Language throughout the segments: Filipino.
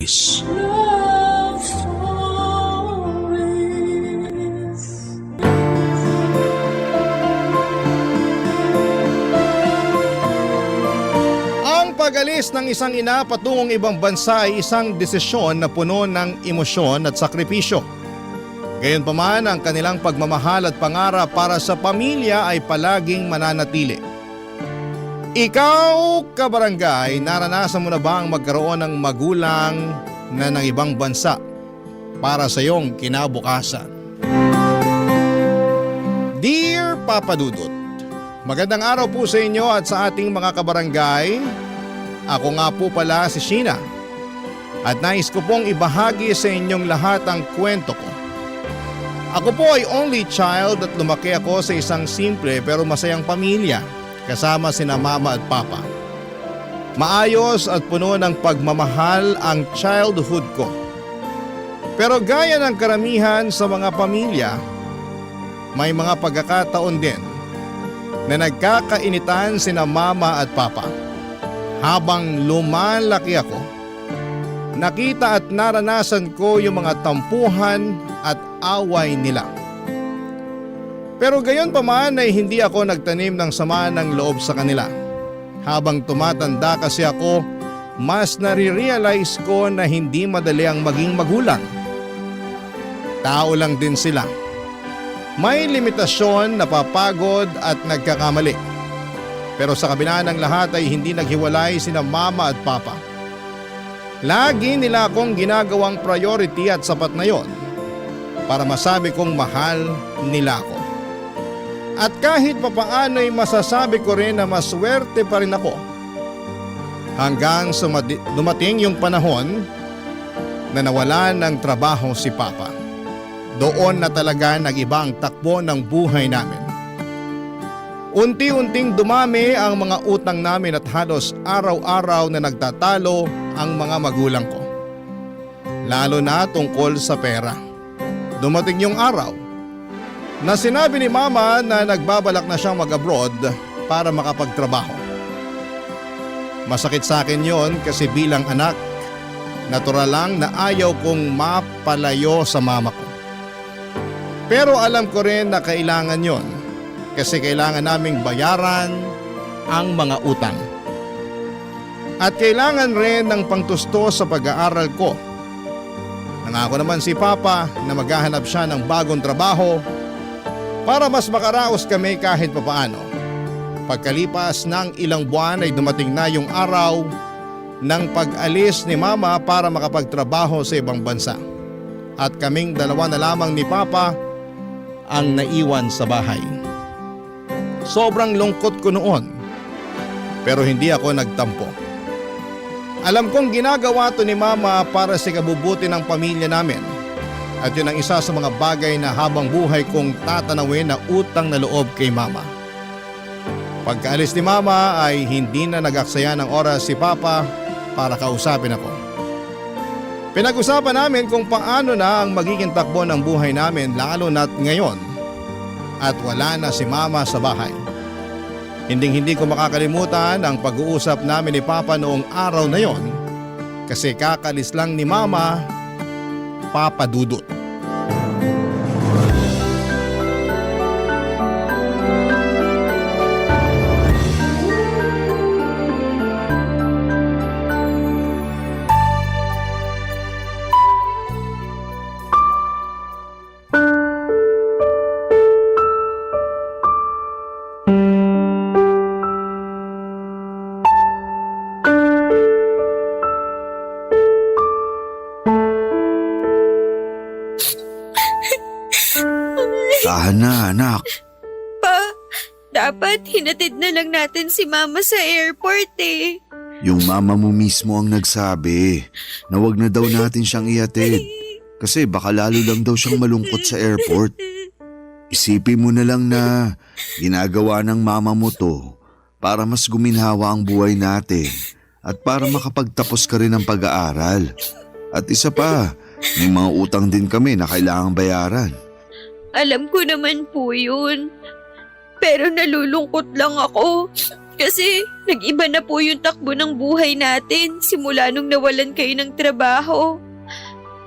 showbiz. Ang pag-alis ng isang ina patungong ibang bansa ay isang desisyon na puno ng emosyon at sakripisyo. Gayunpaman, ang kanilang pagmamahal at pangarap para sa pamilya ay palaging mananatili. Ikaw, kabarangay, naranasan mo na ba ang magkaroon ng magulang na ng ibang bansa para sa iyong kinabukasan? Dear Papa Dudut, magandang araw po sa inyo at sa ating mga kabarangay. Ako nga po pala si Sheena at nais ko pong ibahagi sa inyong lahat ang kwento ko. Ako po ay only child at lumaki ako sa isang simple pero masayang pamilya kasama sina mama at papa. Maayos at puno ng pagmamahal ang childhood ko. Pero gaya ng karamihan sa mga pamilya, may mga pagkakataon din na nagkakainitan sina mama at papa. Habang lumalaki ako, nakita at naranasan ko yung mga tampuhan at away nila. Pero gayon pa man ay hindi ako nagtanim ng sama ng loob sa kanila. Habang tumatanda kasi ako, mas nare-realize ko na hindi madali ang maging magulang. Tao lang din sila. May limitasyon, napapagod at nagkakamali. Pero sa kabila ng lahat ay hindi naghiwalay sina mama at papa. Lagi nila akong ginagawang priority at sapat na yon para masabi kong mahal nila ako. At kahit papaano ay masasabi ko rin na maswerte pa rin ako. Hanggang dumating yung panahon na nawalan ng trabaho si papa. Doon na talaga nag-iba ang takbo ng buhay namin. Unti-unting dumami ang mga utang namin at halos araw-araw na nagtatalo ang mga magulang ko. Lalo na tungkol sa pera. Dumating yung araw na sinabi ni mama na nagbabalak na siyang mag-abroad para makapagtrabaho. Masakit sa akin yon kasi bilang anak, natural lang na ayaw kong mapalayo sa mama ko. Pero alam ko rin na kailangan yon kasi kailangan naming bayaran ang mga utang. At kailangan rin ng pangtusto sa pag-aaral ko. Nangako naman si Papa na maghahanap siya ng bagong trabaho para mas makaraos kami kahit papaano. Pagkalipas ng ilang buwan ay dumating na yung araw ng pag-alis ni Mama para makapagtrabaho sa ibang bansa. At kaming dalawa na lamang ni Papa ang naiwan sa bahay. Sobrang lungkot ko noon, pero hindi ako nagtampo. Alam kong ginagawa to ni Mama para sa ikabubuti ng pamilya namin. At yun ang isa sa mga bagay na habang buhay kong tatanawin na utang na loob kay Mama. Pagkaalis ni Mama ay hindi na nag-aksaya ng oras si Papa para kausapin ako. Pinag-usapan namin kung paano na ang magiging takbo ng buhay namin lalo na't ngayon at wala na si Mama sa bahay. Hinding-hindi ko makakalimutan ang pag-uusap namin ni Papa noong araw na yon kasi kakalis lang ni Mama, Papa Dudut. Tahan na, anak. Pa, dapat hinatid na lang natin si Mama sa airport eh. Yung mama mo mismo ang nagsabi na wag na daw natin siyang ihatid kasi baka lalo lang daw siyang malungkot sa airport. Isipin mo na lang na ginagawa ng mama mo to para mas guminhawa ang buhay natin at para makapagtapos ka rin ng pag-aaral. At isa pa, may mga utang din kami na kailangang bayaran. Alam ko naman po yun. Pero nalulungkot lang ako Kasi nag-iba na po yung takbo ng buhay natin simula nung nawalan kayo ng trabaho.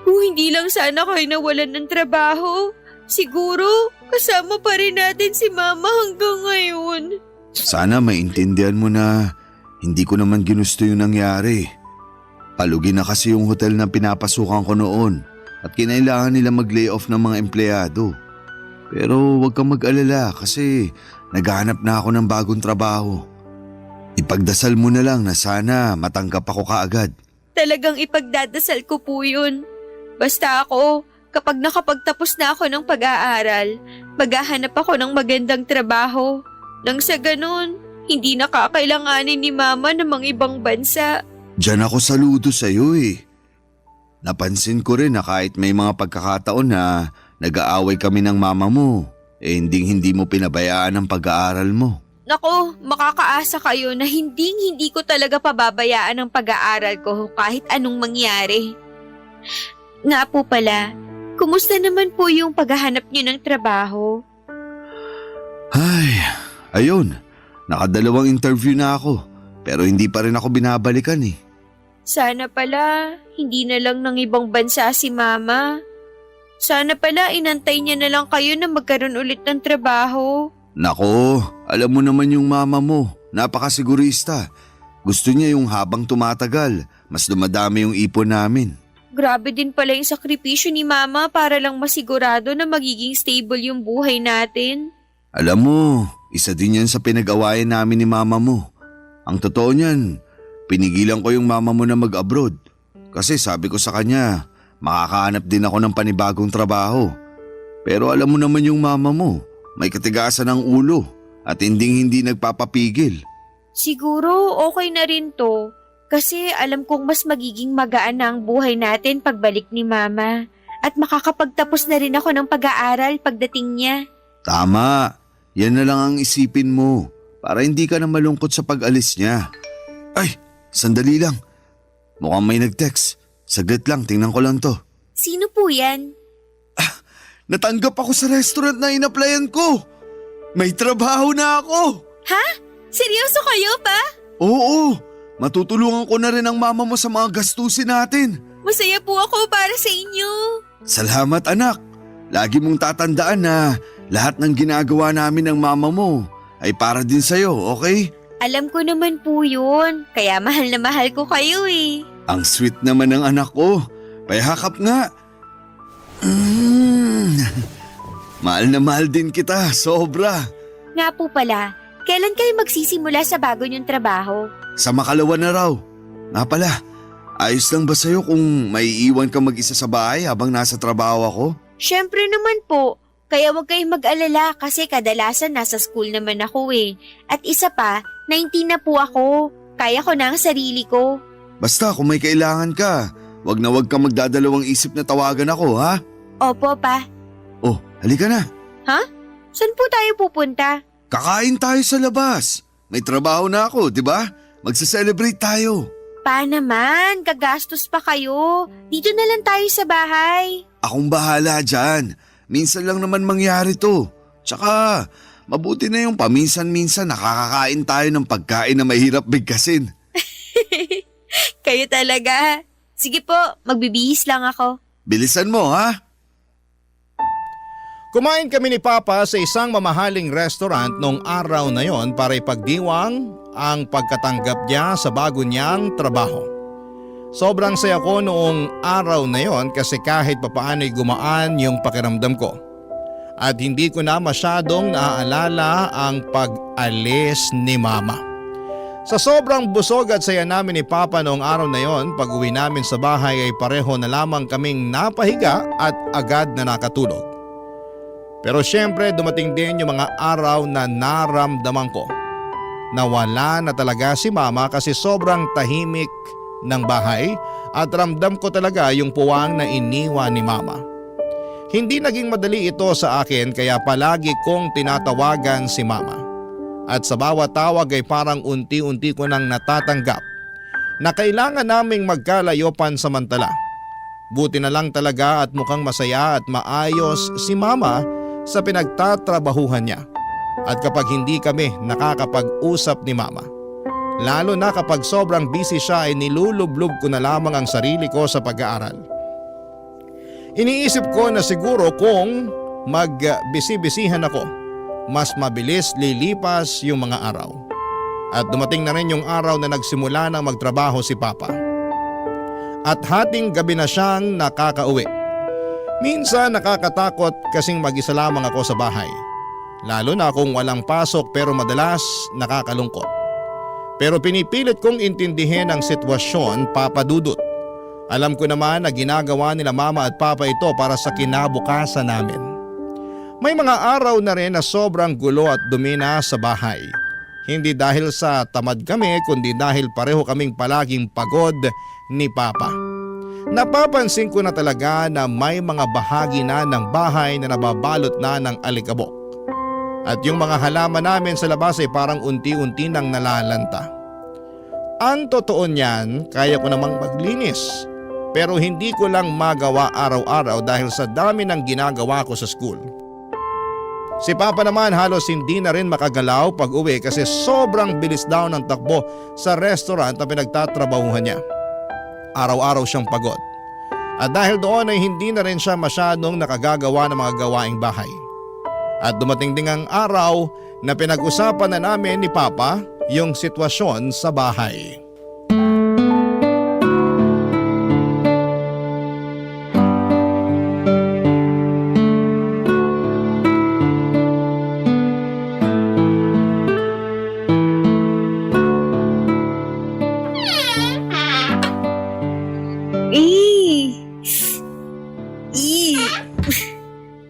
Kung hindi lang sana kayo nawalan ng trabaho, siguro kasama pa rin natin si Mama hanggang ngayon. Sana maintindihan mo na hindi ko naman ginusto yung nangyari. Palugi na kasi yung hotel na pinapasukan ko noon at kinailangan nila mag-lay off ng mga empleyado. Pero huwag kang mag-alala kasi naghahanap na ako ng bagong trabaho. Ipagdasal mo na lang na sana matanggap ako kaagad. Talagang ipagdadasal ko po yun. Basta ako, kapag nakapagtapos na ako ng pag-aaral, maghahanap ako ng magandang trabaho. Nang sa ganun, hindi nakakailanganin ni Mama ng mga ibang bansa. Diyan ako saludo sa'yo eh. Napansin ko rin na kahit may mga pagkakataon na nag-aaway kami ng mama mo, hindi mo pinabayaan ang pag-aaral mo. Nako, makakaasa kayo na hindi ko talaga pababayaan ang pag-aaral ko kahit anong mangyari. Nga po pala, kumusta naman po yung paghahanap niyo ng trabaho? Ay, ayun. Nakadalawang interview na ako, pero hindi pa rin ako binabalikan eh. Sana pala, hindi na lang ng ibang bansa si Mama. Sana pala, inantay niya na lang kayo na magkaroon ulit ng trabaho. Nako, alam mo naman yung mama mo, napakasigurista. Gusto niya yung habang tumatagal, mas dumadami yung ipon namin. Grabe din pala yung sakripisyo ni Mama para lang masigurado na magiging stable yung buhay natin. Alam mo, isa din yan sa pinag-awayan namin ni mama mo. Ang totoo niyan, pinigilan ko yung mama mo na mag-abroad. Kasi sabi ko sa kanya, makakahanap din ako ng panibagong trabaho. Pero alam mo naman yung mama mo, may katigasan ng ulo at hindi nagpapapigil. Siguro okay na rin to. Kasi alam kong mas magiging magaan na ang buhay natin pagbalik ni Mama. At makakapagtapos na rin ako ng pag-aaral pagdating niya. Tama, yan na lang ang isipin mo para hindi ka na malungkot sa pag-alis niya. Ay, sandali lang. Mukhang may nag-text. Saglit lang, tingnan ko lang to. Sino po yan? Natanggap ako sa restaurant na in-applyan ko. May trabaho na ako. Ha? Seryoso kayo pa? Oo, matutulungan ko na rin ang mama mo sa mga gastusin natin. Masaya po ako para sa inyo. Salamat anak. Lagi mong tatandaan na lahat ng ginagawa namin ng mama mo ay para din sa'yo, okay? Alam ko naman po yun. Kaya mahal na mahal ko kayo eh. Ang sweet naman ng anak ko. Payakap nga. Mahal na mahal din kita, sobra. Nga po pala, kailan kayo magsisimula sa bago niyong trabaho? Sa makalawa na raw. Nga pala, ayos lang ba sa'yo kung may iwan ka mag-isa sa bahay habang nasa trabaho ako? Syempre naman po. Kaya huwag kayong mag-alala kasi kadalasan nasa school naman ako eh. At isa pa, 19 na po ako. Kaya ko na ang sarili ko. Basta kung may kailangan ka, wag ka magdadalawang isip na tawagan ako, ha? Opo pa. Oh, halika na. Ha? Saan po tayo pupunta? Kakain tayo sa labas. May trabaho na ako, di ba? Magsa-celebrate tayo. Pa naman, gagastos pa kayo. Dito na lang tayo sa bahay. Akong bahala dyan. Minsan lang naman mangyari to. Tsaka, mabuti na yung paminsan-minsan nakakakain tayo ng pagkain na mahirap bigkasin. Kayo talaga. Sige po, magbibihis lang ako. Bilisan mo, ha? Kumain kami ni Papa sa isang mamahaling restaurant noong araw na yon para ipagdiwang ang pagkatanggap niya sa bago niyang trabaho. Sobrang saya ko noong araw na yon kasi kahit papaano'y gumaan yung pakiramdam ko. At hindi ko na masyadong naaalala ang pag-alis ni Mama. Sa sobrang busog at saya namin ni Papa noong araw na yon, pag-uwi namin sa bahay ay pareho na lamang kaming napahiga at agad na nakatulog. Pero syempre dumating din yung mga araw na naramdaman ko na wala na talaga si Mama kasi sobrang tahimik ng bahay at ramdam ko talaga yung puwang na iniwan ni Mama. Hindi naging madali ito sa akin kaya palagi kong tinatawagan si Mama. At sa bawat tawag ay parang unti-unti ko nang natatanggap na kailangan naming magkalayo pansamantala. Buti na lang talaga at mukhang masaya at maayos si Mama sa pinagtatrabahuhan niya. at kapag hindi kami nakakapag-usap ni Mama. Lalo na kapag sobrang busy siya ay nilulublob ko na lamang ang sarili ko sa pag-aaral. Iniisip ko na siguro kung magbisi-bisihan ako, mas mabilis lilipas yung mga araw. At dumating na rin yung araw na nagsimula ng magtrabaho si Papa. At hating gabi na siyang nakakauwi. Minsan nakakatakot kasing mag-isa lamang ako sa bahay. Lalo na kung walang pasok pero madalas nakakalungkot. Pero pinipilit kong intindihin ang sitwasyon, Papa Dudut. Alam ko naman na ginagawa nila Mama at Papa ito para sa kinabukasan namin. May mga araw na rin na sobrang gulo at dumi na sa bahay. Hindi dahil sa tamad kami kundi dahil pareho kaming palaging pagod ni Papa. Napapansin ko na talaga na may mga bahagi na ng bahay na nababalot na ng alikabok. At yung mga halaman namin sa labas ay parang unti-unti nang nalalanta. Ang totoo niyan, kaya ko namang maglinis. Pero hindi ko lang magawa araw-araw dahil sa dami ng ginagawa ko sa school. Si Papa naman halos hindi na rin makagalaw pag uwi kasi sobrang bilis daw ng takbo sa restaurant na pinagtatrabahuhan niya. Araw-araw siyang pagod. At dahil doon ay hindi na rin siya masyadong nakagagawa ng mga gawaing bahay. At dumating ding ang araw na pinag-usapan na namin ni Papa yung sitwasyon sa bahay.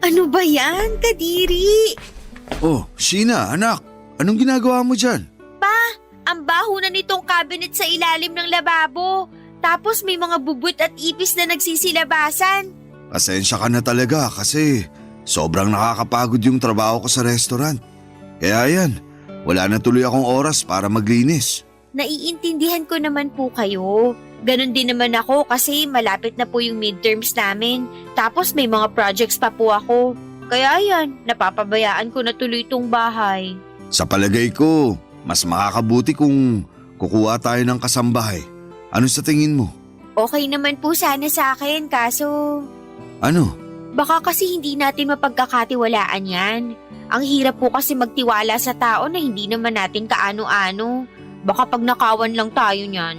Ano ba yan, Kadiri? Oh, Sheena, anak. Anong ginagawa mo dyan? Ang baho na nitong cabinet sa ilalim ng lababo. Tapos may mga bubut at ipis na nagsisilabasan. Pasensya ka na talaga kasi sobrang nakakapagod yung trabaho ko sa restaurant. Kaya yan, wala na tuloy akong oras para maglinis. Naiintindihan ko naman po kayo. Ganon din naman ako kasi malapit na po yung midterms namin. Tapos may mga projects pa po ako. Kaya yan, napapabayaan ko na tuloy itong bahay. Sa palagay ko, mas makakabuti kung kukuha tayo ng kasambahay. Ano sa tingin mo? Okay naman po sana sa akin kaso Ano? baka kasi hindi natin mapagkakatiwalaan yan. Ang hirap po kasi magtiwala sa tao na hindi naman natin kaano-ano. Baka pag nakawan lang tayo niyan.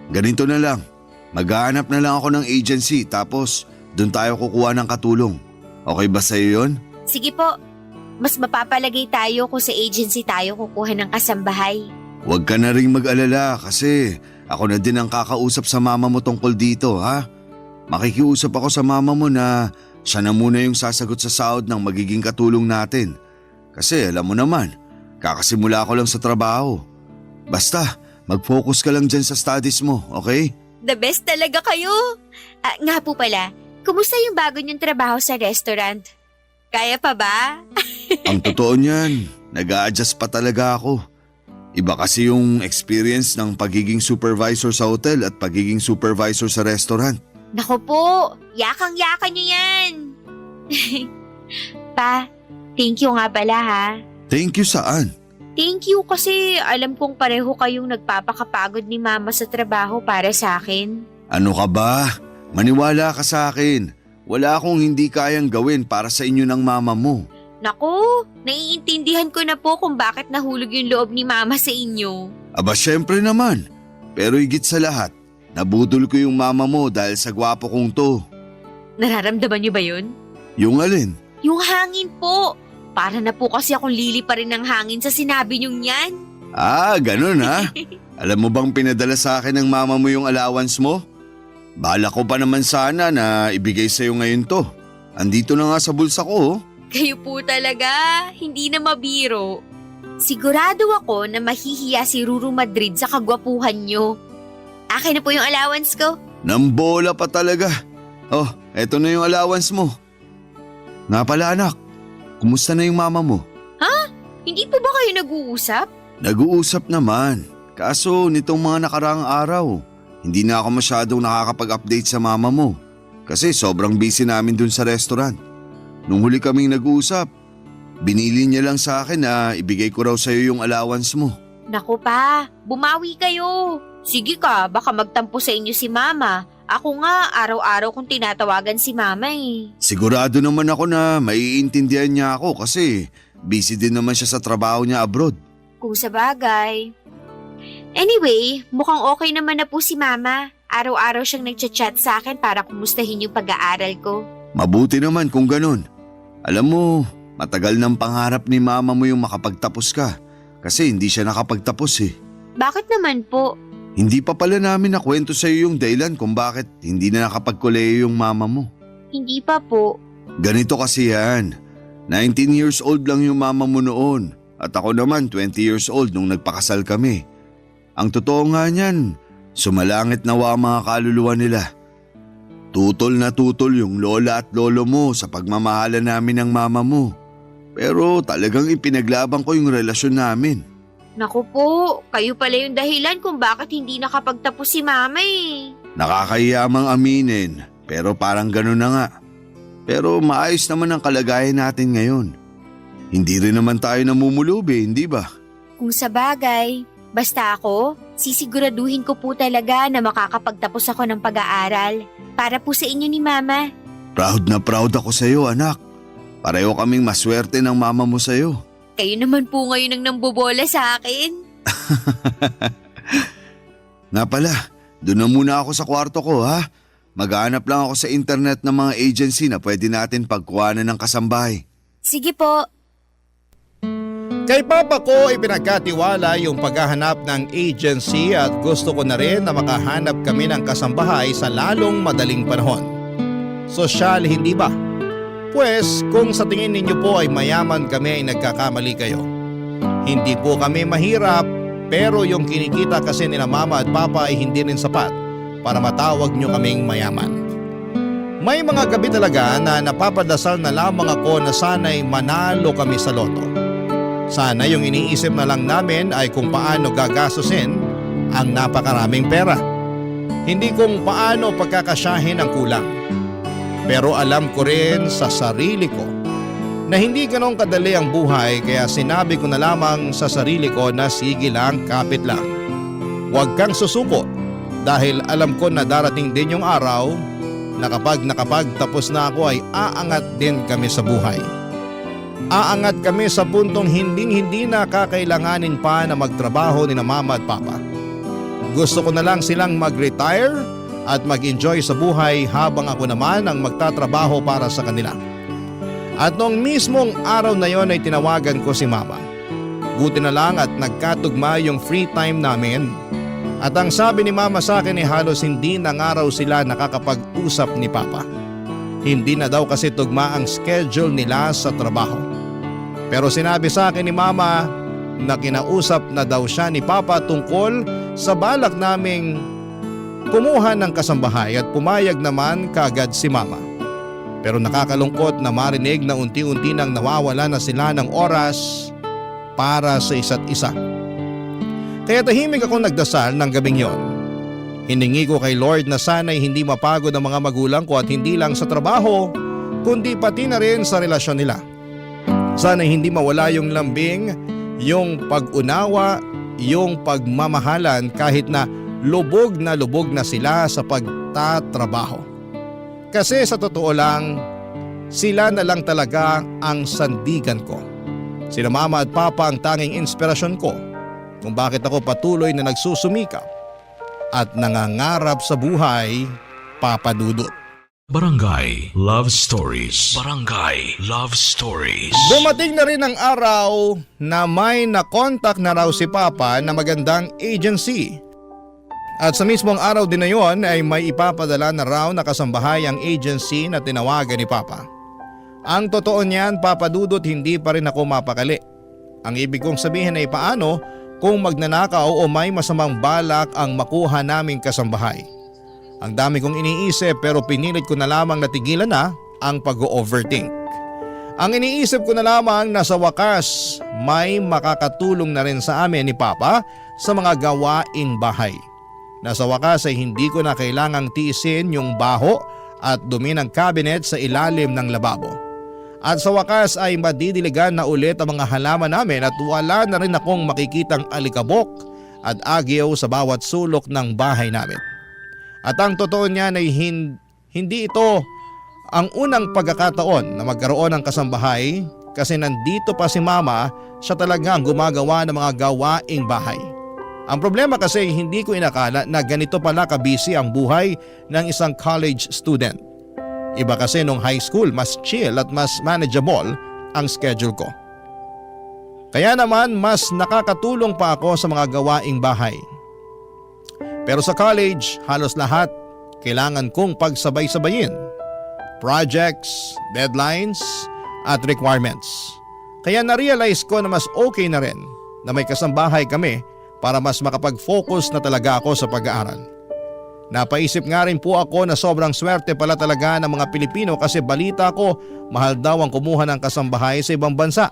Ganito na lang. Maghahanap na lang ako ng agency tapos doon tayo kukuha ng katulong. Okay ba sa'yo yun? Sige po, mas mapapalagay tayo kung sa agency tayo kukuha ng kasambahay. Huwag ka na ring mag-alala kasi ako na din ang kakausap sa mama mo tungkol dito, ha? Makikiusap ako sa mama mo na siya na muna yung sasagot sa sahod ng magiging katulong natin. Kasi alam mo naman, kakasimula ko lang sa trabaho. Basta, mag-focus ka lang dyan sa studies mo, okay? The best talaga kayo! Nga po pala, kumusta yung bago niyong trabaho sa restaurant? Kaya pa ba? Ang totoo niyan, nag-a-adjust pa talaga ako. Iba kasi yung experience ng pagiging supervisor sa hotel at pagiging supervisor sa restaurant. Naku po, yakang-yaka niyo yan! Pa, thank you nga pala ha. Thank you saan? Thank you kasi alam kong pareho kayong nagpapakapagod ni Mama sa trabaho para sa akin. Ano ka ba? Maniwala ka sa akin. Wala akong hindi kayang gawin para sa inyo ng mama mo. Naku, naiintindihan ko na po kung bakit nahulog yung loob ni Mama sa inyo. Aba syempre naman. Pero higit sa lahat, nabudol ko yung mama mo dahil sa gwapo kong to. Nararamdaman niyo ba yun? Yung alin? Yung hangin po. Para na po kasi akong lili pa rin ng hangin sa sinabi niyong yan. Ganun ha? Alam mo bang pinadala sa akin ng mama mo yung allowance mo? Bala ko pa naman sana na ibigay sa'yo ngayon to. Andito na nga sa bulsa ko. Kayo po talaga, hindi na mabiro. Sigurado ako na mahihiya si Ruru Madrid sa kagwapuhan niyo. Akin na po yung allowance ko. Nambola pa talaga. Oh, eto na yung allowance mo. Nga pala anak, kumusta na yung mama mo? Hindi po ba kayo nag-uusap? Nag-uusap naman. Kaso nitong mga nakaraang araw, hindi na ako masyadong nakakapag-update sa mama mo. Kasi sobrang busy namin dun sa restaurant. Nung huli kaming nag-uusap, Binili niya lang sa akin na ibigay ko raw sa'yo yung allowance mo. Naku pa, bumawi kayo. Sige ka, baka magtampo sa inyo si Mama. Ako nga, araw-araw kong tinatawagan si Mama eh. Sigurado naman ako na maiintindihan niya ako kasi busy din naman siya sa trabaho niya abroad. Kung sa bagay. Anyway, mukhang okay naman na po si Mama. Araw-araw siyang nagchat-chat sa akin para kumustahin yung pag-aaral ko. Mabuti naman kung ganun. Alam mo, matagal ng pangarap ni mama mo yung makapagtapos ka kasi hindi siya nakapagtapos eh. Bakit naman po? Hindi pa pala namin nakwento sa iyo yung dahilan kung bakit hindi na nakapagkoleyo yung mama mo. Hindi pa po. Ganito kasi yan. 19 years old lang yung mama mo noon at ako naman 20 years old nung nagpakasal kami. Ang totoo nga niyan, sumalangit nawa ang mga kaluluwa nila. Tutol na tutol yung lola at lolo mo sa pagmamahala namin ng mama mo. Pero talagang ipinaglaban ko yung relasyon namin. Naku po, kayo pala yung dahilan kung bakit hindi nakapagtapos si Mama eh. Nakakahiyamang aminin, pero parang gano'n na nga. Pero maayos naman ang kalagayan natin ngayon. Hindi rin naman tayo namumulubi, hindi ba? Kung sa bagay, basta ako, sisiguraduhin ko po talaga na makakapagtapos ako ng pag-aaral para po sa inyo ni Mama. Proud na proud ako sa iyo, anak. Pareho kaming maswerte ng mama mo sa iyo. Kayo naman po ngayon ang nambobola sa akin. Nga pala, doon na muna ako sa kwarto ko ha. Maghahanap lang ako sa internet ng mga agency na pwede natin pagkuhanan ng kasambahay. Sige po. Kay Papa ko ipinagkatiwala yung paghahanap ng agency at gusto ko na rin na makahanap kami ng kasambahay sa lalong madaling panahon. Sosyal hindi ba? Pues kung sa tingin ninyo po ay mayaman kami ay nagkakamali kayo. Hindi po kami mahirap pero yung kinikita kasi nila Mama at Papa ay hindi rin sapat para matawag nyo kaming mayaman. May mga gabi talaga na napapadasal na lamang ako na sana'y manalo kami sa loto. Sana yung iniisip na lang namin ay kung paano gagastusin ang napakaraming pera. Hindi kung paano pagkakasyahin ang kulang. Pero alam ko rin sa sarili ko na hindi ganong kadali ang buhay kaya sinabi ko na lamang sa sarili ko na sige lang, kapit lang. Huwag kang susuko dahil alam ko na darating din yung araw na kapag nakapagtapos na ako ay aangat din kami sa buhay. Aangat kami sa puntong hindi na kakailanganin pa na magtrabaho ni na Mama at Papa. Gusto ko na lang silang mag-retire at mag-enjoy sa buhay habang ako naman ang magtatrabaho para sa kanila. At noong mismong araw na yon ay tinawagan ko si Mama. Buti na lang at nagkatugma yung free time namin. At ang sabi ni Mama sa akin ay halos hindi na nga raw sila nakakapag-usap ni Papa. Hindi na daw kasi tugma ang schedule nila sa trabaho. Pero sinabi sa akin ni Mama na kinausap na daw siya ni Papa tungkol sa balak naming kumuha ng kasambahay at pumayag naman kaagad si Mama. Pero nakakalungkot na marinig na unti-unti nang nawawala na sila ng oras para sa isa't isa. Kaya tahimik ako nagdasal ng gabing yon. Hiningi ko kay Lord na sana'y hindi mapagod ang mga magulang ko at hindi lang sa trabaho, kundi pati na rin sa relasyon nila. Sana'y hindi mawala yung lambing, yung pag-unawa, yung pagmamahalan kahit na lubog na sila sa pagtatrabaho. Kasi sa totoo lang, sila na lang talaga ang sandigan ko. Sila Mama at Papa ang tanging inspirasyon ko kung bakit ako patuloy na nagsusumikap at nangangarap sa buhay, Papa Dudut. Barangay Love Stories. Barangay Love Stories. Dumating na rin ang araw na may nakontak na raw si Papa na magandang agency. At sa mismong araw din na yon ay may ipapadala na raw na kasambahay ang agency na tinawagan ni Papa. Ang totoo niyan, Papa Dudut, hindi pa rin ako mapakali. Ang ibig kong sabihin ay paano kung magnanakaw o may masamang balak ang makuha naming kasambahay. Ang dami kong iniisip pero pinilit ko na lamang natigilan na ang pag-overthink. Ang iniisip ko na lamang na sa wakas may makakatulong na rin sa amin ni Papa sa mga gawaing bahay. Na sa wakas ay hindi ko na kailangang tiisin yung baho at dumi ng cabinet sa ilalim ng lababo. At sa wakas ay madidiligan na ulit ang mga halaman namin at wala na rin akong makikitang alikabok at agyo sa bawat sulok ng bahay namin. At ang totoo niyan ay hindi ito ang unang pagkakataon na magkaroon ng kasambahay kasi nandito pa si Mama, siya talaga ang gumagawa ng mga gawaing bahay. Ang problema kasi hindi ko inakala na ganito pala kabisi ang buhay ng isang college student. Iba kasi nung high school, mas chill at mas manageable ang schedule ko. Kaya naman mas nakakatulong pa ako sa mga gawaing bahay. Pero sa college, halos lahat kailangan kong pagsabay-sabayin. Projects, deadlines, at requirements. Kaya na-realize ko na mas okay na rin na may kasambahay kami para mas makapag-focus na talaga ako sa pag-aaral. Napaisip nga rin po ako na sobrang swerte pala talaga ng mga Pilipino kasi balita ko mahal daw ang kumuha ng kasambahay sa ibang bansa.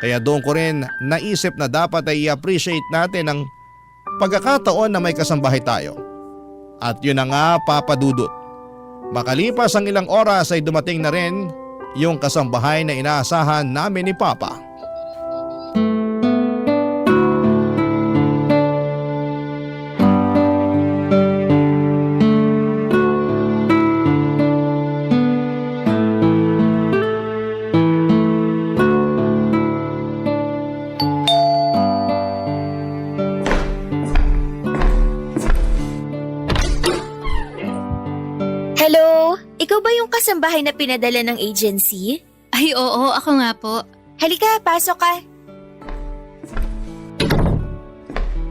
Kaya doon ko rin naisip na dapat ay i-appreciate natin ang pagkakataon na may kasambahay tayo. At yun na nga, Papa Dudut. Makalipas ang ilang oras ay dumating na rin yung kasambahay na inaasahan namin ni Papa. Hello? Ikaw ba yung kasambahay na pinadala ng agency? Ay oo, ako nga po. Halika, pasok ka.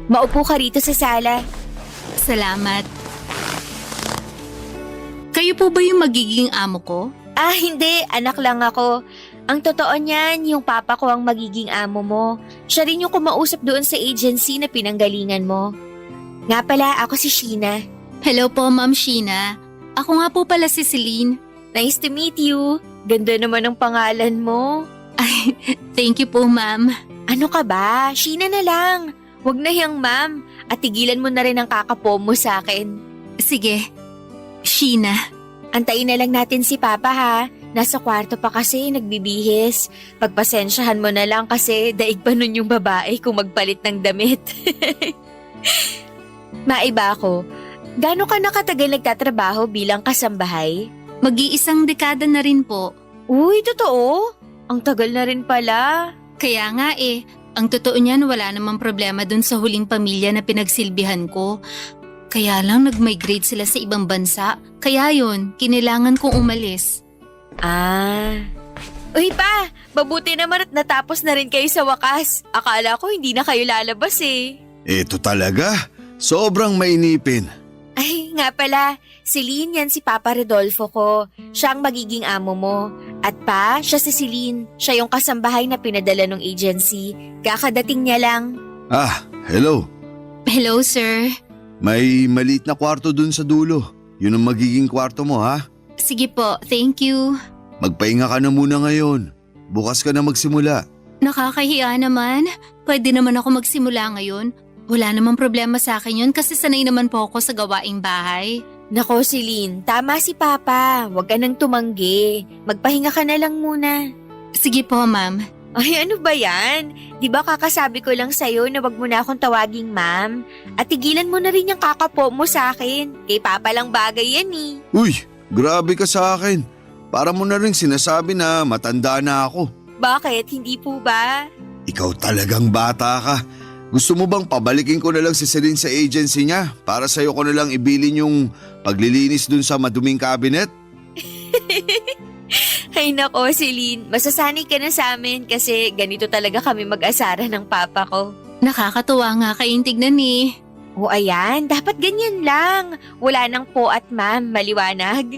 Maupo ka rito sa sala. Salamat. Kayo po ba yung magiging amo ko? Ah, hindi. Anak lang ako. Ang totoo niyan, yung papa ko ang magiging amo mo. Siya rin yung kumausap doon sa agency na pinanggalingan mo. Nga pala, ako si Sheena. Hello po, Ma'am Sheena. Ako nga po pala si Celine. Nice to meet you. Ganda naman ang pangalan mo. Ay, thank you po, Ma'am. Ano ka ba? Sheena na lang. Huwag na yang ma'am. At tigilan mo na rin ang kakapo mo sa akin. Sige, Sheena. Antayin na lang natin si Papa ha. Nasa kwarto pa kasi nagbibihis. Pagpasensyahan mo na lang kasi daig pa nun yung babae kung magpalit ng damit. Maiba ako. Gaano ka nakatagal nagtatrabaho bilang kasambahay? Mag-iisang dekada na rin po. Uy, totoo? Ang tagal na rin pala. Kaya nga ang totoo niyan wala namang problema dun sa huling pamilya na pinagsilbihan ko. Kaya lang nag-migrate sila sa ibang bansa. Kaya yon, kinailangan kong umalis. Ah. Uy pa, mabuti naman at natapos na rin kayo sa wakas. Akala ko hindi na kayo lalabas eh. Ito talaga, sobrang mainipin. Ay, nga pala, Celine yan si Papa Rodolfo ko. Siya ang magiging amo mo. At pa, siya si Celine. Siya yung kasambahay na pinadala ng agency. Kakadating niya lang. Ah, hello. Hello, sir. May maliit na kwarto dun sa dulo. Yun ang magiging kwarto mo, ha? Sige po, thank you. Magpahinga ka na muna ngayon. Bukas ka na magsimula. Nakakahiya naman. Pwede naman ako magsimula ngayon. Wala namang problema sa akin yun kasi sanay naman po ako sa gawaing bahay. Nako, Celine, tama si Papa. Huwag ka nang tumanggi. Magpahinga ka na lang muna. Sige po, ma'am. Ay, ano ba yan? Di ba kakasabi ko lang sa'yo na wag mo na akong tawaging ma'am? At tigilan mo na rin yung kakapo mo sa akin. Kay Papa lang bagay yan eh. Uy, grabe ka sa akin. Para mo na rin sinasabi na matanda na ako. Bakit? Hindi po ba? Ikaw talagang bata ka. Gusto mo bang pabalikin ko na lang si Celine sa agency niya para sa'yo ko na lang ibilin yung paglilinis dun sa maduming cabinet? Ay nako, Celine. Masasanay ka na sa amin kasi ganito talaga kami mag-asara ng Papa ko. Nakakatuwa nga kayong tignan eh. O ayan, dapat ganyan lang. Wala nang po at ma'am, maliwanag.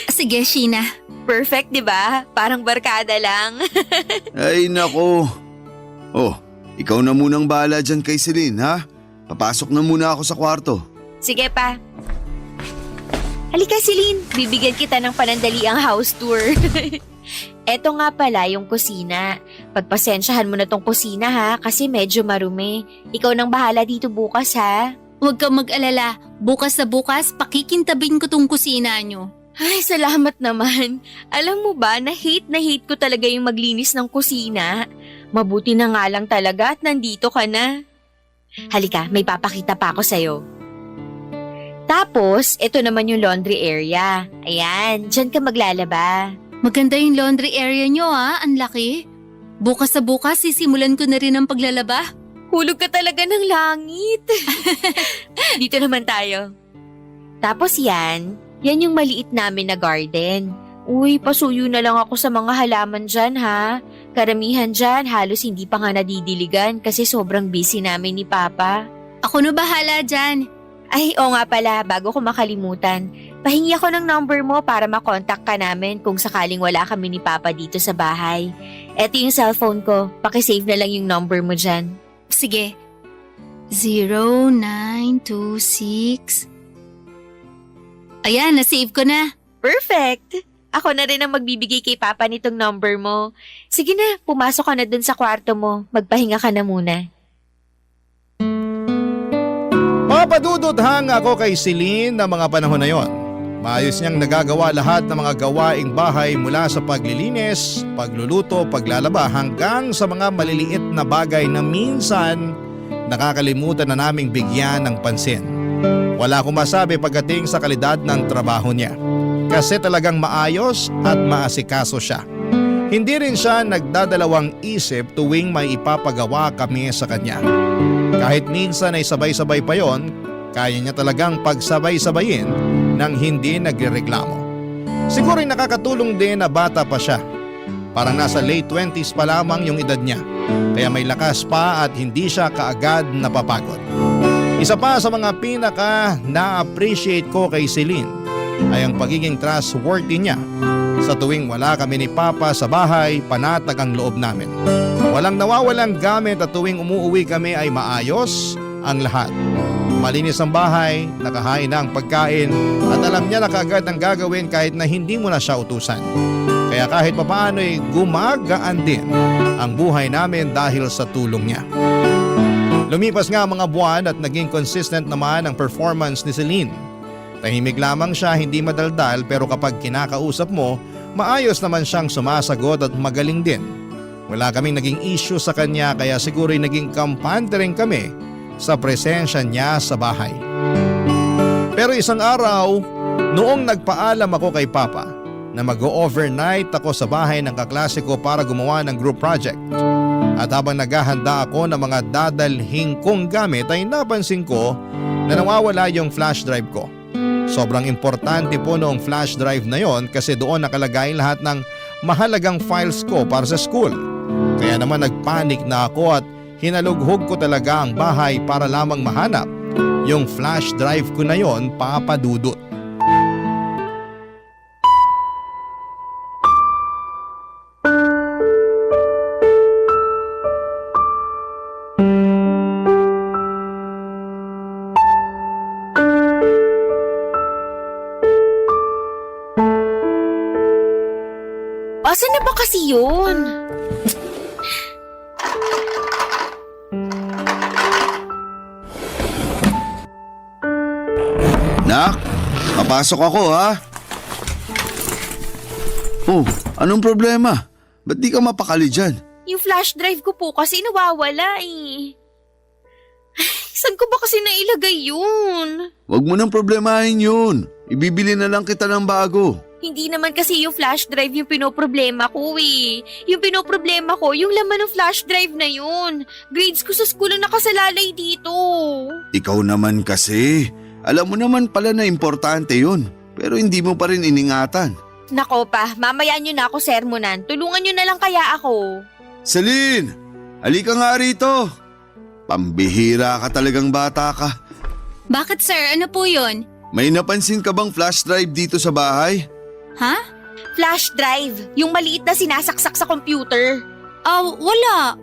Sige, Sheena. Perfect, di ba? Parang barkada lang. Ay nako. Oh, ikaw na munang bahala dyan kay Celine, ha? Papasok na muna ako sa kwarto. Sige pa. Halika, Celine. Bibigyan kita ng panandaliang house tour. Eto nga pala yung kusina. Pagpasensyahan mo na tong kusina ha, kasi medyo marumi. Ikaw nang bahala dito bukas ha. Huwag kang mag-alala. Bukas na bukas, pakikintabin ko tong kusina nyo. Ay, salamat naman. Alam mo ba, na hate ko talaga yung maglinis ng kusina. Mabuti na nga lang talaga at nandito ka na. Halika, may papakita pa ako sa'yo. Tapos, ito naman yung laundry area. Ayan, dyan ka maglalaba. Maganda yung laundry area nyo ang laki. Bukas sa bukas, sisimulan ko na rin ang paglalaba. Hulog ka talaga ng langit. Dito naman tayo. Tapos yan yung maliit namin na garden. Uy, pasuyo na lang ako sa mga halaman dyan ha. Karamihan dyan halos hindi pa nga nadidiligan kasi sobrang busy namin ni Papa. Ako na bahala dyan. Ay, oo nga pala, bago ko makalimutan. Pahingi ako ng number mo para makontak ka namin kung sakaling wala kami ni Papa dito sa bahay. Eto yung cellphone ko, pakisave na lang yung number mo dyan. Sige. 0926. Ayan, nasave ko na. Perfect! Ako na rin ang magbibigay kay Papa nitong number mo. Sige na, pumasok ka na dun sa kwarto mo. Magpahinga ka na muna. Papadudod hang ako kay Celine na mga panahon na yon. Maayos niyang nagagawa lahat ng mga gawaing bahay mula sa paglilinis, pagluluto, paglalaba hanggang sa mga maliliit na bagay na minsan nakakalimutan na naming bigyan ng pansin. Wala akong masabi pagdating sa kalidad ng trabaho niya. Kasi talagang maayos at maasikaso siya. Hindi rin siya nagdadalawang isip tuwing may ipapagawa kami sa kanya. Kahit minsan ay sabay-sabay pa yon, kaya niya talagang pagsabay-sabayin nang hindi nagrereklamo. Siguro ay nakakatulong din na bata pa siya. Parang nasa late 20s pa lamang yung edad niya. Kaya may lakas pa at hindi siya kaagad napapagod. Isa pa sa mga pinaka na-appreciate ko kay Celine ay ang pagiging trustworthy niya. Sa tuwing wala kami ni Papa sa bahay, panatag ang loob namin. Walang nawawalang gamit at tuwing umuuwi kami ay maayos ang lahat. Malinis ang bahay, nakahain na ang pagkain at alam niya na kaagad ang gagawin kahit na hindi mo na siya utusan. Kaya kahit papaano ay gumagaan din ang buhay namin dahil sa tulong niya. Lumipas nga mga buwan at naging consistent naman ang performance ni Celine. Tahimik lamang siya, hindi madaldal pero kapag kinakausap mo, maayos naman siyang sumasagot at magaling din. Wala kaming naging issue sa kanya kaya siguro'y naging kampante rin kami sa presensya niya sa bahay. Pero isang araw, noong nagpaalam ako kay Papa na mag-overnight ako sa bahay ng kaklase ko para gumawa ng group project. At habang naghahanda ako ng mga dadalhin kong gamit ay napansin ko na nawawala yung flash drive ko. Sobrang importante po noong flash drive na yon kasi doon nakalagay lahat ng mahalagang files ko para sa school. Kaya naman nagpanik na ako at hinalughog ko talaga ang bahay para lamang mahanap yung flash drive ko na yon, papadudot. Asan na ba kasi yun? Nak, papasok ako ha. Oh, anong problema? Ba't di ka mapakali dyan? Yung flash drive ko po kasi nawawala eh. Saan ko ba kasi nailagay yun? Huwag mo nang problemahin yun. Ibibili na lang kita ng bago. Hindi naman kasi yung flash drive yung pinoproblema ko eh. Yung pinoproblema ko, yung laman ng flash drive na yun. Grades ko sa school ang nakasalalay dito. Ikaw naman kasi. Alam mo naman pala na importante yun. Pero hindi mo pa rin iningatan. Nako pa, mamaya nyo na ako sermonan. Tulungan nyo na lang kaya ako. Celine, halika nga rito. Pambihira ka talagang bata ka. Bakit sir? Ano po yun? May napansin ka bang flash drive dito sa bahay? Ha? Flash drive, yung maliit na sinasaksak sa computer. Wala.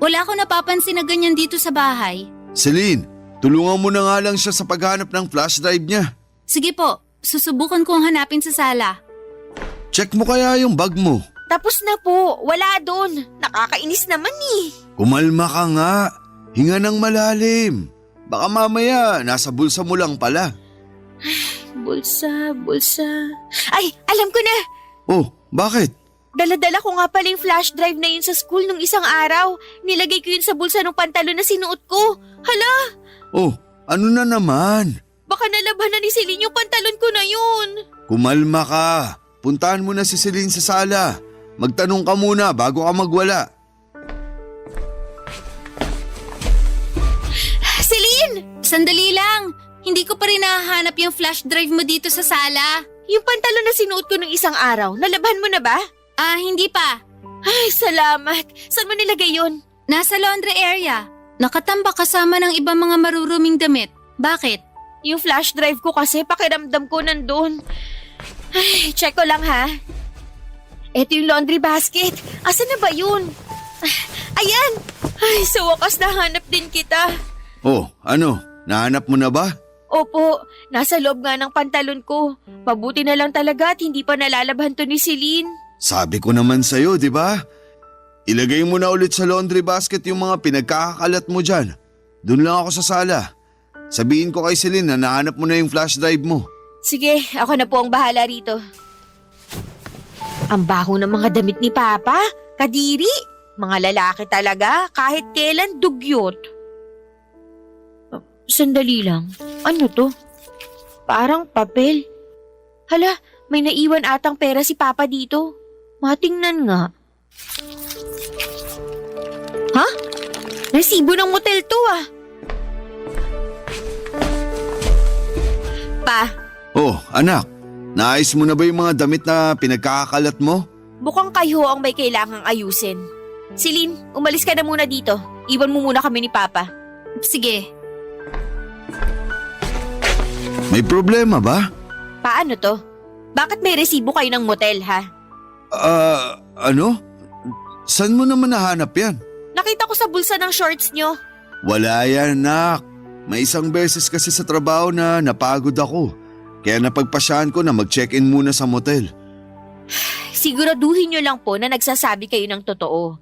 Wala akong napapansin na ganyan dito sa bahay. Celine, tulungan mo na nga lang siya sa paghanap ng flash drive niya. Sige po, susubukan kong hanapin sa sala. Check mo kaya yung bag mo. Tapos na po, wala doon. Nakakainis naman eh. Kumalma ka nga. Hinga ng malalim. Baka mamaya nasa bulsa mo lang pala. bulsa. Ay, alam ko na! Oh, bakit? Dala-dala ko nga pala yung flash drive na yun sa school nung isang araw. Nilagay ko yun sa bulsa ng pantalon na sinuot ko. Hala, Oh, ano na naman? baka nalaban na ni Celine yung pantalon ko na yun. Kumalma ka. Puntahan mo na si Celine sa sala. Magtanong ka muna bago ka magwala. Celine! Sandali lang! Hindi ko pa rin nahahanap yung flash drive mo dito sa sala. Yung pantalon na sinuot ko nung isang araw, nalaban mo na ba? Hindi pa. Ay, salamat. Saan mo nilagay yun? Nasa laundry area. Nakatambak kasama ng ibang mga maruruming damit. Bakit? Yung flash drive ko kasi pakiramdam ko nandun. Ay, check ko lang ha. Eto yung laundry basket. Asan na ba yun? Ayan! Ay, sa wakas nahanap din kita. Oh, ano? Nahanap mo na ba? Opo, nasa loob nga ng pantalon ko. Mabuti na lang talaga at hindi pa nalalabhan to ni Celine. Sabi ko naman sa'yo, di ba? Ilagay mo na ulit sa laundry basket yung mga pinagkakakalat mo dyan. Doon lang ako sa sala. Sabihin ko kay Celine na nahanap mo na yung flash drive mo. Sige, ako na po ang bahala rito. Ang baho ng mga damit ni Papa. Kadiri. Mga lalaki talaga, kahit kailan dugyot. Sandali lang. Ano to? Parang papel. Hala, may naiwan atang pera si Papa dito. Matingnan nga. Ha? Resibo ng motel to ah. Pa, Oh, anak. Naayos mo na ba yung mga damit na pinagkakakalat mo? mukhang kayo ang may kailangang ayusin. Celine, umalis ka na muna dito. Iwan mo muna kami ni Papa. Sige. May problema ba? Paano to? Bakit may resibo kayo ng motel ha? Ano? Saan mo naman nahanap yan? Nakita ko sa bulsa ng shorts nyo. Wala yan, anak. May isang beses kasi sa trabaho na napagod ako. Kaya napagpasyahan ko na mag-check-in muna sa motel. Siguraduhin nyo lang po na nagsasabi kayo ng totoo.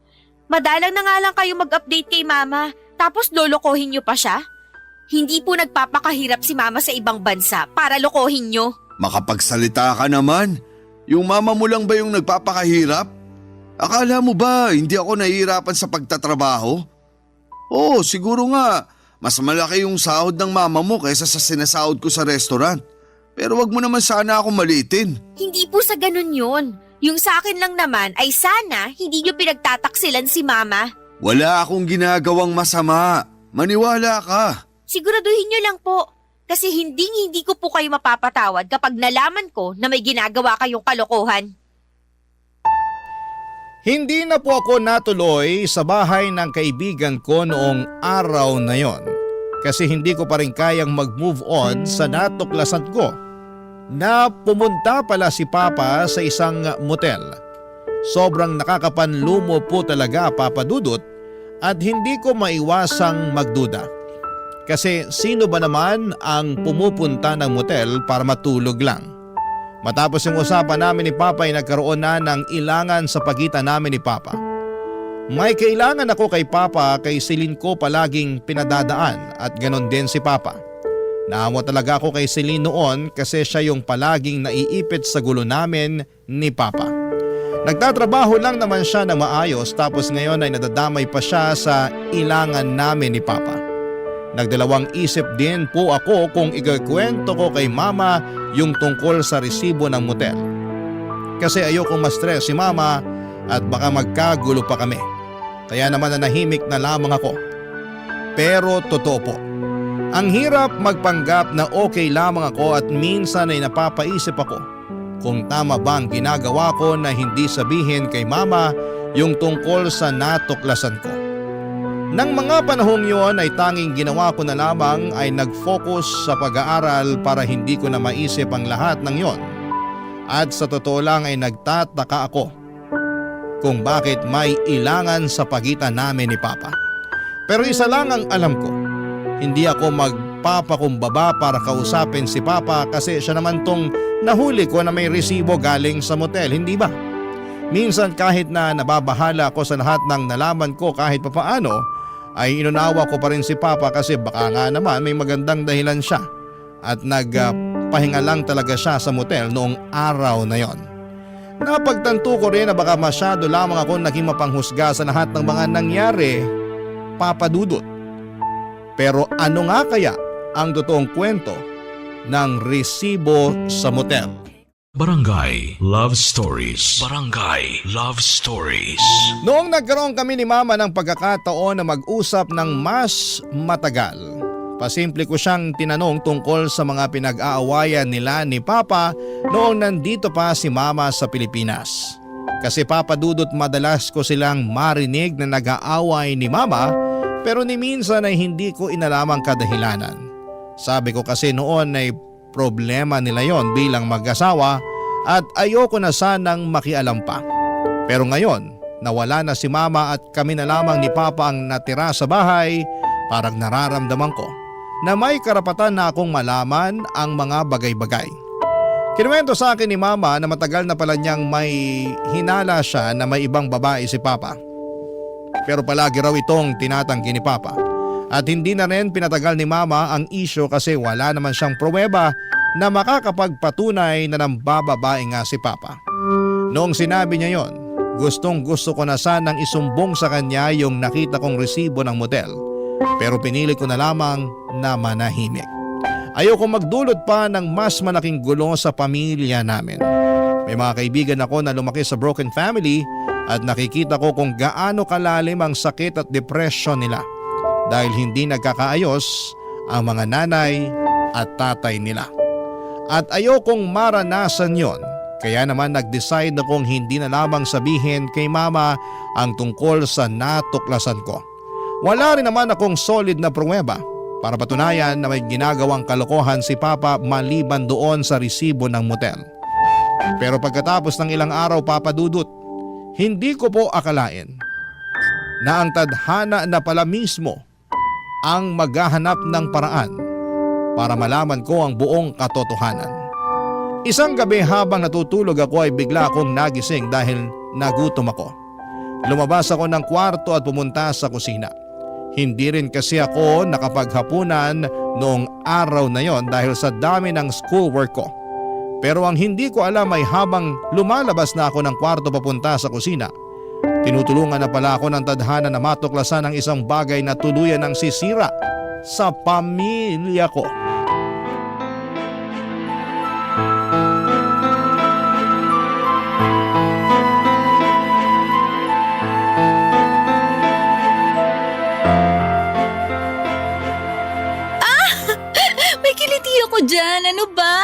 Madalang na nga lang kayo mag-update kay Mama, tapos lolokohin nyo pa siya? Hindi po nagpapakahirap si Mama sa ibang bansa para lokohin nyo. Makapagsalita ka naman. Yung mama mo lang ba yung nagpapakahirap? Akala mo ba hindi ako nahihirapan sa pagtatrabaho? Oo, siguro nga. Mas malaki yung sahod ng mama mo kaysa sa sinasahod ko sa restaurant. Pero wag mo naman sana ako maliitin. Hindi po sa ganun yun. Yung sa akin lang naman ay sana hindi nyo pinagtataksilan si Mama. Wala akong ginagawang masama. Maniwala ka. Siguraduhin nyo lang po. Kasi hindi ko po kayo mapapatawad kapag nalaman ko na may ginagawa kayong kalokohan. Hindi na po ako natuloy sa bahay ng kaibigan ko noong araw na yon. Kasi hindi ko pa rin kayang mag-move on sa natuklasan ko na pumunta pala si Papa sa isang motel. Sobrang nakakapanlumo po talaga, Papa Dudut, at hindi ko maiwasang magduda. Kasi sino ba naman ang pumupunta ng motel para matulog lang? Matapos yung usapan namin ni Papa ay nagkaroon na ng ilangan sa pagitan namin ni Papa. May kailangan ako kay Papa, kay Celine ko palaging pinadadaan at ganon din si Papa. Naawa talaga ako kay Celine noon kasi siya yung palaging naiipit sa gulo namin ni Papa. Nagtatrabaho lang naman siya na maayos tapos ngayon ay nadadamay pa siya sa ilangan namin ni Papa. Nagdalawang isip din po ako kung igakwento ko kay Mama yung tungkol sa resibo ng motel. Kasi ayokong ma-stress si Mama at baka magkagulo pa kami. Kaya naman nanahimik na lamang ako. Pero totoo po, ang hirap magpanggap na okay lamang ako at minsan ay napapaisip ako kung tama ba ang ginagawa ko na hindi sabihin kay Mama yung tungkol sa natuklasan ko. Nang mga panahong yon ay tanging ginawa ko na lamang ay nag-focus sa pag-aaral para hindi ko na maisip ang lahat ng yon. At sa totoo lang ay nagtataka ako kung bakit may ilangan sa pagitan namin ni Papa. Pero isa lang ang alam ko, hindi ako magpapakumbaba para kausapin si Papa kasi siya naman tong nahuli ko na may resibo galing sa motel, hindi ba? Minsan kahit na nababahala ako sa lahat ng nalaman ko kahit papaano, ay inunawa ko pa rin si Papa kasi baka nga naman may magandang dahilan siya at nagpapahinga lang talaga siya sa motel noong araw na yon. Napagtanto ko rin na baka masyado lamang ako naging mapanghusga sa lahat ng mga nangyari, Papa Dudut. Pero ano nga kaya ang totoong kwento ng resibo sa motel? Barangay Love Stories. Barangay Love Stories. Noong nagkaroon kami ni Mama ng pagkakataon na mag-usap ng mas matagal, pasimple ko siyang tinanong tungkol sa mga pinag-aawayan nila ni Papa noong nandito pa si Mama sa Pilipinas. Kasi Papa Dudut, madalas ko silang marinig na nag-aaway ni Mama pero ni minsan ay hindi ko inalamang kadahilanan. Sabi ko kasi noon ay problema nila yon bilang mag-asawa at ayoko na sanang makialam pa. Pero ngayon, nawala na si Mama at kami na lamang ni Papa ang natira sa bahay, parang nararamdaman ko na may karapatan na akong malaman ang mga bagay-bagay. Kinuwento sa akin ni Mama na matagal na pala niyang may hinala siya na may ibang babae si Papa. Pero palagi raw itong tinatanggi ni Papa. At hindi na rin pinatagal ni Mama ang isyo kasi wala naman siyang pruweba na makakapagpatunay na nambababae nga si Papa. Noong sinabi niya yon, gustong gusto ko na sanang isumbong sa kanya yung nakita kong resibo ng motel. Pero pinili ko na lamang na manahimik. Ayoko magdulot pa ng mas malaking gulo sa pamilya namin. May mga kaibigan ako na lumaki sa broken family at nakikita ko kung gaano kalalim ang sakit at depression nila dahil hindi nagkakaayos ang mga nanay at tatay nila. At ayokong maranasan yon, kaya naman nag-decide akong hindi na lamang sabihin kay Mama ang tungkol sa natuklasan ko. Wala rin naman akong solid na pruweba para patunayan na may ginagawang kalokohan si Papa maliban doon sa resibo ng motel. Pero pagkatapos ng ilang araw, Papa Dudut, hindi ko po akalain na ang tadhana na pala mismo ang maghahanap ng paraan para malaman ko ang buong katotohanan. Isang gabi habang natutulog ako ay bigla akong nagising dahil nagutom ako. Lumabas ako ng kwarto at pumunta sa kusina. Hindi rin kasi ako nakapaghapunan noong araw na yon dahil sa dami ng schoolwork ko. Pero ang hindi ko alam ay habang lumalabas na ako ng kwarto papunta sa kusina, tinutulungan na pala ako ng tadhana na matuklasan ang isang bagay na tuluyan ng sisira sa pamilya ko. May kiliti ako dyan, ano ba?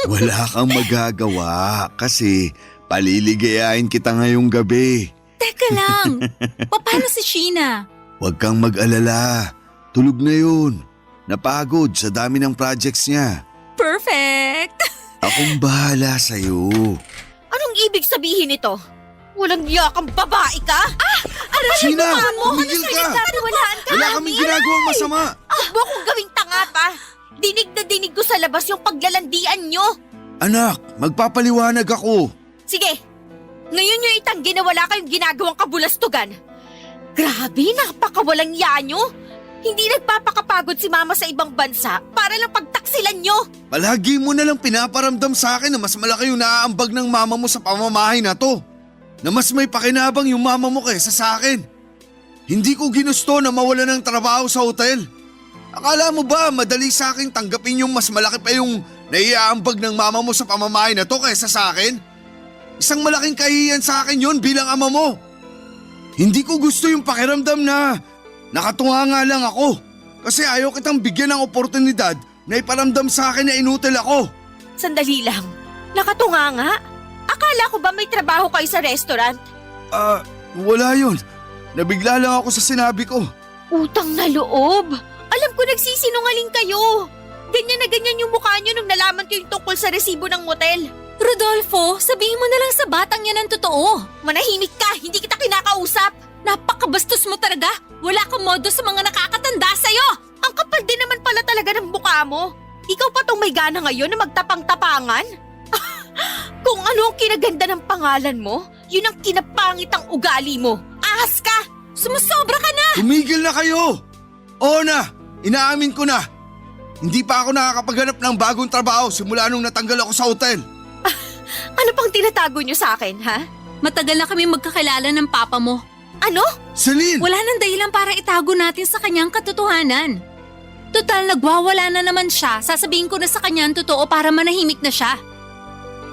Wala kang magagawa kasi paliligayain kita ngayong gabi. Teka lang, paano si Sheena? Huwag kang mag-alala. Tulog na yun. Napagod sa dami ng projects niya. Perfect! Akong bahala sa'yo. Anong ibig sabihin nito? Walang yakang babae ka? Aray, Sheena, mukha mo! tumigil ka! Pinagkatiwalaan ka Wala namin! kaming ginagawang masama. Huwag mo akong gawing tanga pa! Dinig na dinig ko sa labas yung paglalandian nyo! Anak, magpapaliwanag ako. Sige, ngayon nyo itanggi na wala kayong ginagawang kabulastugan. Grabe, napakawalang iya nyo! Hindi nagpapakapagod si Mama sa ibang bansa para lang pagtaksilan nyo! Palagi mo na lang pinaparamdam sa akin na mas malaki yung naaambag ng mama mo sa pamamahay na to. Na mas may pakinabang yung mama mo kaysa sa akin. Hindi ko ginusto na mawala ng trabaho sa hotel. Akala mo ba madali sa akin tanggapin yung mas malaki pa yung naiaambag ng mama mo sa pamamahay na to kaysa sa akin? Isang malaking kahihiyan sa akin yon bilang ama mo. Hindi ko gusto yung pakiramdam na nakatunga nga lang ako kasi ayaw kitang bigyan ng oportunidad na iparamdam sa akin na inutil ako. Sandali lang, nakatunga nga. Akala ko ba may trabaho kayo sa restaurant? Wala yun. Nabigla lang ako sa sinabi ko. Utang na loob! Alam ko nagsisinungaling kayo! Ganyan na ganyan yung mukha nyo nung nalaman ko yung tungkol sa resibo ng motel. Rodolfo, sabihin mo na lang sa batang yan ang totoo. Manahimik ka! Hindi kita kinakausap! Napakabastos mo talaga. Wala kang modo sa mga nakakatanda sa'yo. Ang kapal din naman pala talaga ng mukha mo. Ikaw pa tong may gana ngayon na magtapang-tapangan? Kung ano ang kinaganda ng pangalan mo, yun ang kinapangit ang ugali mo. Ahas ka! Sumusobra ka na! Tumigil na kayo! Oo na! Inaamin ko na! Hindi pa ako nakakapaghanap ng bagong trabaho simula nung natanggal ako sa hotel. Ano pang tinatago niyo sa akin, ha? Matagal na kami magkakilala ng papa mo. Ano? Celine! Wala nang dahilan para itago natin sa kanyang katotohanan. Total, nagwawala na naman siya. Sasabihin ko na sa kanya ang totoo para manahimik na siya.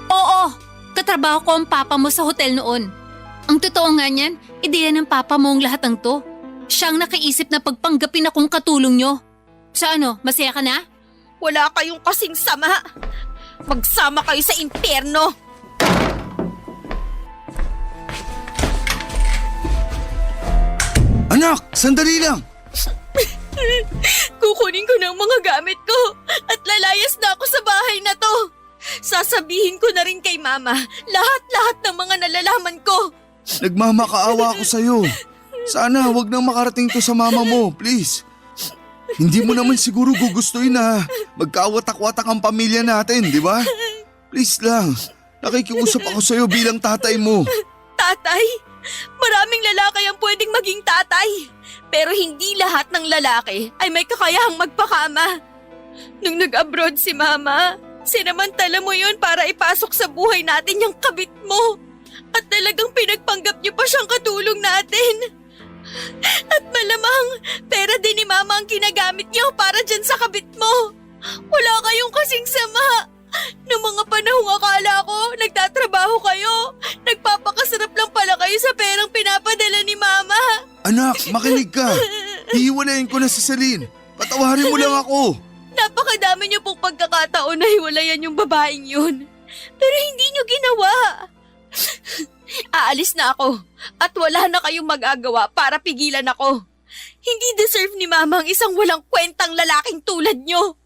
Oo, katrabaho ko ang papa mo sa hotel noon. Ang totoo nga niyan, ideya ng papa mo ang lahat ng to. Siyang nakaisip na pagpanggapin akong katulong nyo. So ano, masaya ka na? Wala kayong kasing sama. Magsama kayo sa impyerno. Anak, sandali lang! Kukunin ko ng mga gamit ko at lalayas na ako sa bahay na to. Sasabihin ko na rin kay Mama lahat-lahat ng mga nalalaman ko. Nagmamakaawa ako sa'yo. Sana wag nang makarating to sa mama mo, please. Hindi mo naman siguro gugustuhin na magkawatak-watak ang pamilya natin, di ba? Please lang, nakikiusap ako sa'yo bilang tatay mo. Tatay? Maraming lalaki ang pwedeng maging tatay. Pero hindi lahat ng lalaki ay may kakayahang magpakama. Nung nag-abroad si Mama, sinamantala mo yun para ipasok sa buhay natin yung kabit mo. At talagang pinagpanggap niyo pa siyang katulong natin. At malamang, pera din ni Mama ang ginagamit niyo para dyan sa kabit mo. Wala kayong kasing sama. Noong mga panahong akala ko, nagtatrabaho kayo. Nagpapakasarap lang pala kayo sa perang pinapadala ni Mama. Anak, makinig ka. Hihiwalayin ko na si Celine. Patawarin mo lang ako. Napakadami niyo pong pagkakataon na hiwalayan yung babaeng yun. Pero hindi niyo ginawa. Aalis na ako at wala na kayong magagawa para pigilan ako. Hindi deserve ni Mama ang isang walang kwentang lalaking tulad niyo.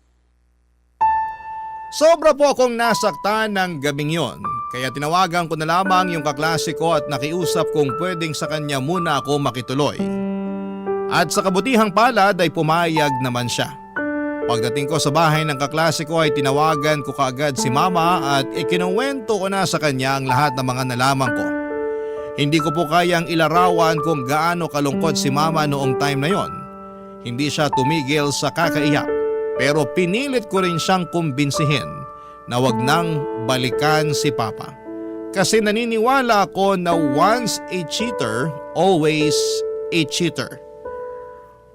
Sobra po akong nasaktan ng gabing yon, kaya tinawagan ko na lamang yung kaklase ko at nakiusap kung pwedeng sa kanya muna ako makituloy. At sa kabutihang palad ay pumayag naman siya. Pagdating ko sa bahay ng kaklase ko ay tinawagan ko kaagad si Mama at ikinuwento ko na sa kanya ang lahat ng mga nalaman ko. Hindi ko po kayang ilarawan kung gaano kalungkot si Mama noong time na yon. Hindi siya tumigil sa kakaiyak. Pero pinilit ko rin siyang kumbinsihin na wag nang balikan si Papa. Kasi naniniwala ako na once a cheater, always a cheater.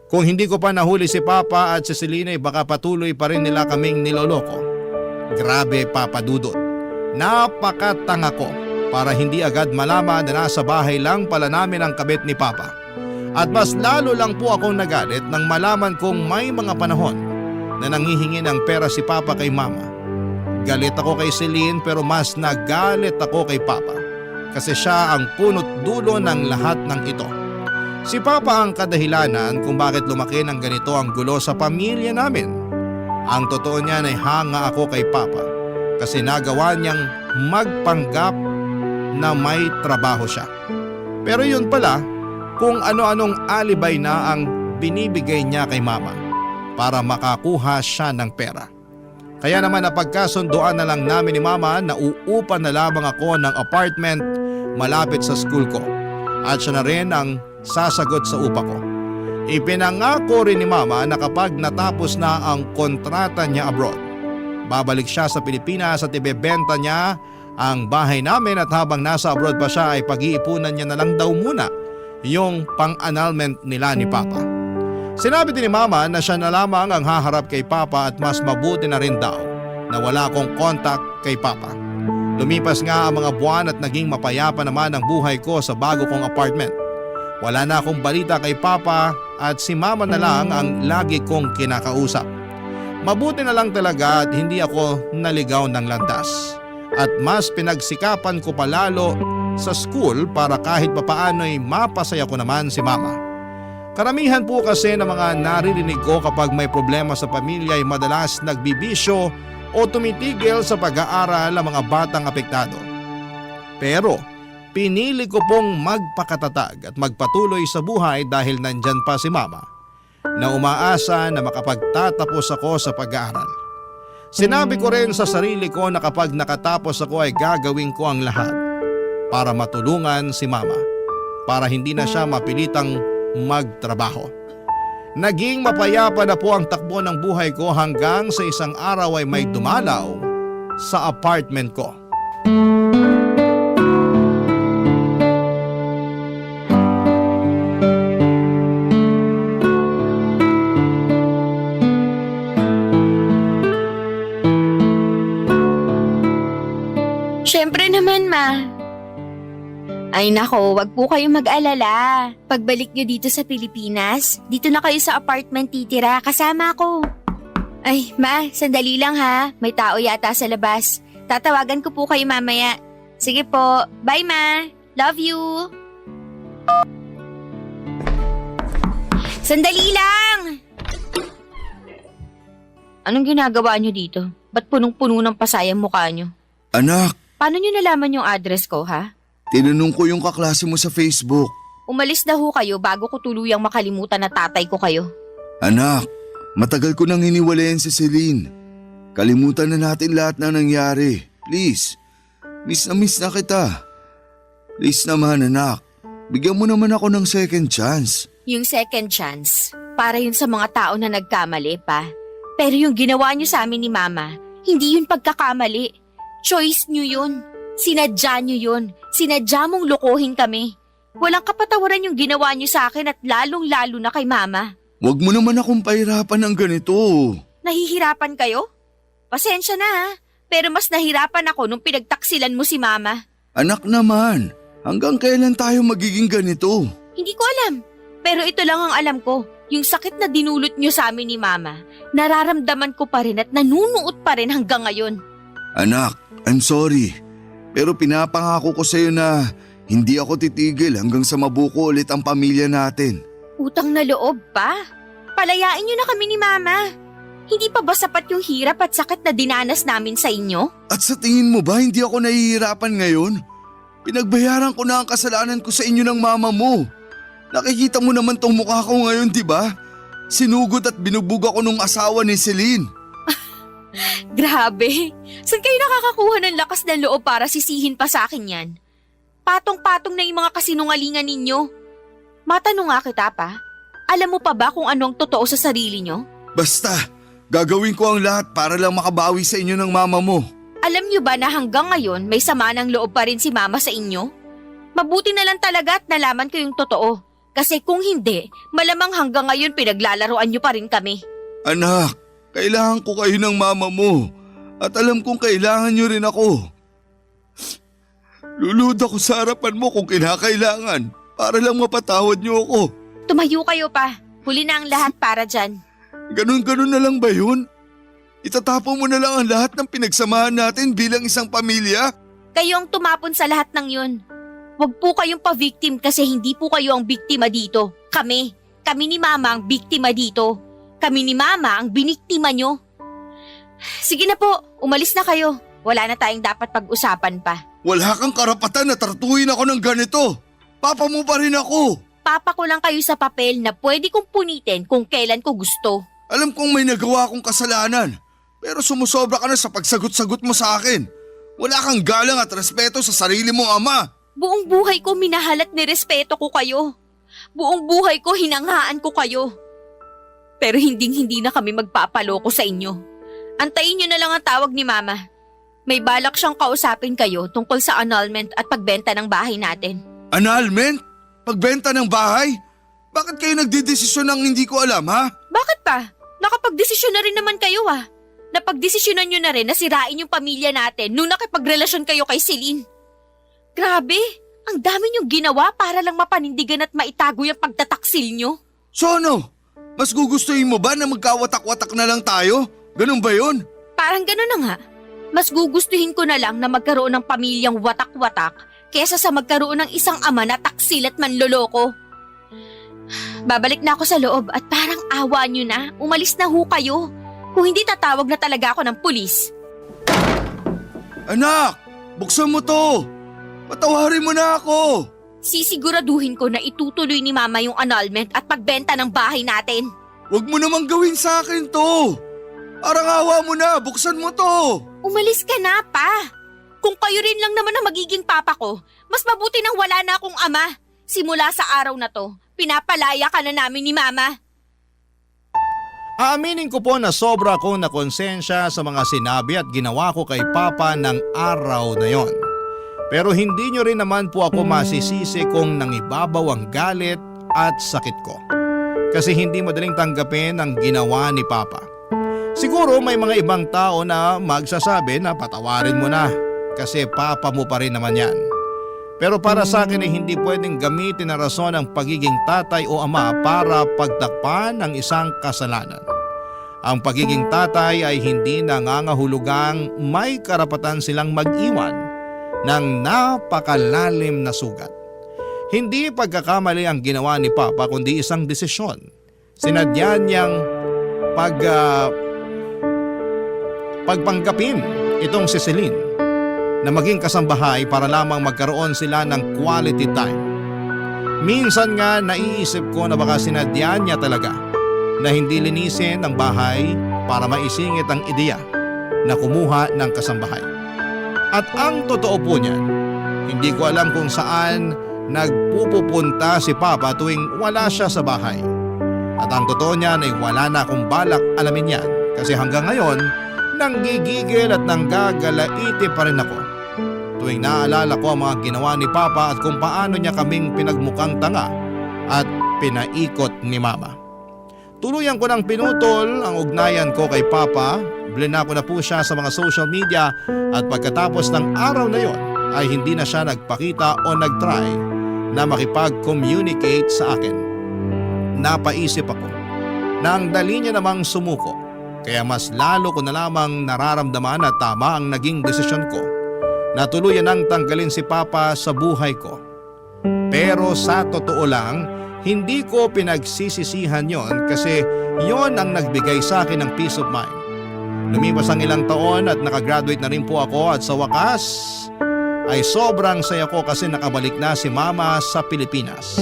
Kung hindi ko pa nahuli si Papa at si Celine baka patuloy pa rin nila kaming niloloko. Grabe Papa Dudut, napakatanga ko para hindi agad malaman na nasa bahay lang pala namin ang kabit ni Papa. At mas lalo lang po akong nagalit nang malaman kong may mga panahon na nanghihingi ng pera si Papa kay Mama. Galit ako kay Celine pero mas nagalit ako kay Papa kasi siya ang punot dulo ng lahat ng ito. Si Papa ang kadahilanan kung bakit lumaki ng ganito ang gulo sa pamilya namin. Ang totoo niyan ay hanga ako kay Papa kasi nagawa niyang magpanggap na may trabaho siya. Pero yun pala, kung ano-anong alibay na ang binibigay niya kay Mama para makakuha siya ng pera. Kaya naman napagkasunduan na lang namin ni Mama na uupan na lamang ako ng apartment malapit sa school ko at siya na rin ang sasagot sa upa ko. Ipinangako rin ni Mama na kapag natapos na ang kontrata niya abroad, babalik siya sa Pilipinas at ibebenta niya ang bahay namin at habang nasa abroad pa siya ay pag-iipunan niya na lang daw muna yung pang-annulment nila ni Papa. Sinabi din ni Mama na siya na lamang ang haharap kay Papa at mas mabuti na rin daw na wala akong contact kay Papa. Lumipas nga ang mga buwan at naging mapayapa naman ang buhay ko sa bago kong apartment. Wala na akong balita kay Papa at si Mama na lang ang lagi kong kinakausap. Mabuti na lang talaga at hindi ako naligaw ng landas. At mas pinagsikapan ko palalo sa school para kahit papaano'y mapasaya ko naman si Mama. Karamihan po kasi ng mga naririnig ko kapag may problema sa pamilya ay madalas nagbibisyo o tumitigil sa pag-aaral ang mga batang apektado. Pero pinili ko pong magpakatatag at magpatuloy sa buhay dahil nandyan pa si Mama na umaasa na makapagtatapos ako sa pag-aaral. Sinabi ko rin sa sarili ko na kapag nakatapos ako ay gagawin ko ang lahat para matulungan si Mama para hindi na siya mapilitang magtrabaho. Naging mapayapa na po ang takbo ng buhay ko hanggang sa isang araw ay may dumalaw sa apartment ko. Syempre naman, Ma. Ay nako, wag po kayong mag-alala. Pagbalik nyo dito sa Pilipinas, dito na kayo sa apartment titira, kasama ko. Ay, Ma, sandali lang ha. May tao yata sa labas. Tatawagan ko po kayo mamaya. Sige po. Bye, Ma. Love you. Sandali lang! Anong ginagawa nyo dito? Ba't punong-puno ng pasayang mukha nyo? Anak, Paano nyo nalaman yung address ko, ha? tinanong ko yung kaklase mo sa Facebook. Umalis na ho kayo bago ko tuluyang makalimutan na tatay ko kayo. Anak, matagal ko nang hiniwalayan si Celine. Kalimutan na natin lahat na nangyari. Please, miss na kita. Please naman anak, bigyan mo naman ako ng second chance. Yung second chance, para yun sa mga tao na nagkamali pa. Pero yung ginawa nyo sa amin ni Mama, hindi yun pagkakamali. Choice nyo yun. Sinadya nyo yun. Sinadya mong lokohin kami. Walang kapatawaran yung ginawa nyo sa akin at lalong-lalo na kay Mama. Huwag mo naman akong pahirapan ng ganito. Nahihirapan kayo? Pasensya na ha, pero mas nahirapan ako nung pinagtaksilan mo si Mama. Anak naman, hanggang kailan tayo magiging ganito? Hindi ko alam, pero ito lang ang alam ko. Yung sakit na dinulot nyo sa amin ni Mama, nararamdaman ko pa rin at nanunuot pa rin hanggang ngayon. Anak, I'm sorry. Pero pinapangako ko sa'yo na hindi ako titigil hanggang sa mabuko ulit ang pamilya natin. Utang na loob pa? Palayain nyo na kami ni Mama. Hindi pa ba sapat yung hirap at sakit na dinanas namin sa inyo? At sa tingin mo ba hindi ako nahihirapan ngayon? Pinagbayaran ko na ang kasalanan ko sa inyo ng mama mo. Nakikita mo naman tong mukha ko ngayon, di ba? Sinugod at binugbog ako nung asawa ni Celine. Grabe, saan kayo nakakakuha ng lakas ng loob para sisihin pa sa akin yan? Patong-patong na yung mga kasinungalingan ninyo. Matanong nga kita pa, alam mo pa ba kung ano ang totoo sa sarili nyo? Basta, gagawin ko ang lahat para lang makabawi sa inyo ng mama mo. Alam nyo ba na hanggang ngayon may sama ng loob pa rin si Mama sa inyo? Mabuti na lang talaga at nalaman ko yung totoo. Kasi kung hindi, malamang hanggang ngayon pinaglalaroan nyo pa rin kami. Anak, kailangan ko kayo ng mama mo. At alam kong kailangan nyo rin ako. Lulud ako sa harapan mo kung kinakailangan para lang mapatawad nyo ako. Tumayo kayo pa. Huli na ang lahat para dyan. Ganun-ganun na lang ba yun? Itatapon mo na lang ang lahat ng pinagsamahan natin bilang isang pamilya? Kayo ang tumapon sa lahat ng yun. Huwag po kayong pa-victim kasi hindi po kayo ang biktima dito. Kami. Kami ni Mama ang biktima dito. Kami ni Mama ang biniktima nyo. Sige na po, umalis na kayo. Wala na tayong dapat pag-usapan pa. Wala kang karapatan na tartuin ako ng ganito. Papa mo pa rin ako. Papa ko lang kayo sa papel na pwede kong punitin kung kailan ko gusto. Alam kong may nagawa akong kasalanan. Pero sumusobra ka na sa pagsagot-sagot mo sa akin. Wala kang galang at respeto sa sarili mong ama. Buong buhay ko minahal at nirespeto ko kayo. Buong buhay ko hinangaan ko kayo. Pero hindi na kami magpapaloko sa inyo. Antayin nyo na lang ang tawag ni Mama. May balak siyang kausapin kayo tungkol sa annulment at pagbenta ng bahay natin. Annulment? Pagbenta ng bahay? Bakit kayo nagdidesisyon ng hindi ko alam, ha? Bakit pa? Nakapagdesisyon na rin naman kayo Napagdesisyonan nyo na rin na sirain yung pamilya natin nung nakipagrelasyon kayo kay Celine. Grabe, ang dami nyong ginawa para lang mapanindigan at maitago yung pagtataksil nyo. So ano? Mas gugustuhin mo ba na magkawatak-watak na lang tayo? Ganun ba yun? Parang gano'n na nga. Mas gugustuhin ko na lang na magkaroon ng pamilyang watak-watak kesa sa magkaroon ng isang ama na taksil at manloloko. Babalik na ako sa loob at parang awa nyo na, umalis na ho kayo. Kung hindi tatawag na talaga ako ng pulis. Anak, buksan mo to. Patawarin mo na ako. Sisiguraduhin ko na itutuloy ni Mama yung annulment at pagbenta ng bahay natin. Huwag mo namang gawin sa akin to. Parang awa mo na, buksan mo to. Umalis ka na, Pa. Kung kayo rin lang naman ang magiging papa ko, mas mabuti nang wala na akong ama. Simula sa araw na to, pinapalaya ka na namin ni Mama. Aaminin ko po na sobra akong nakonsensya sa mga sinabi at ginawa ko kay Papa ng araw na yon. Pero hindi nyo rin naman po ako masisisi kung nangibabaw ang galit at sakit ko. Kasi hindi madaling tanggapin ang ginawa ni Papa. Siguro may mga ibang tao na magsasabi na patawarin mo na kasi Papa mo pa rin naman yan. Pero para sa akin ay hindi pwedeng gamitin na rason ang pagiging tatay o ama para pagtakpan ang isang kasalanan. Ang pagiging tatay ay hindi nangangahulugang may karapatan silang mag-iwan ng napakalalim na sugat. Hindi pagkakamali ang ginawa ni Papa kundi isang desisyon. Sinadya niyang pagpanggapin itong si Celine na maging kasambahay para lamang magkaroon sila ng quality time. Minsan nga naiisip ko na baka sinadya niya talaga na hindi linisin ang bahay para maisingit ang ideya na kumuha ng kasambahay. At ang totoo po niyan, hindi ko alam kung saan nagpupunta si Papa tuwing wala siya sa bahay. At ang totoo niyan ay wala na akong balak alamin yan kasi hanggang ngayon nanggigigil at nanggagalaiti pa rin ako tuwing naalala ko ang mga ginawa ni Papa at kung paano niya kaming pinagmukhang tanga at pinaikot ni Mama. Tuluyan ko nang pinutol ang ugnayan ko kay Papa, blina ko na po siya sa mga social media at pagkatapos ng araw na yon ay hindi na siya nagpakita o nagtry na makipag-communicate sa akin. Napaisip ako na ang dali niya namang sumuko kaya mas lalo ko na lamang nararamdaman na tama ang naging desisyon ko na tuluyan nang tanggalin si Papa sa buhay ko. Pero sa totoo lang, hindi ko pinagsisisihan yon kasi yon ang nagbigay sa akin ng peace of mind. Lumipas ang ilang taon at nakagraduate na rin po ako at sa wakas ay sobrang saya ko kasi nakabalik na si Mama sa Pilipinas.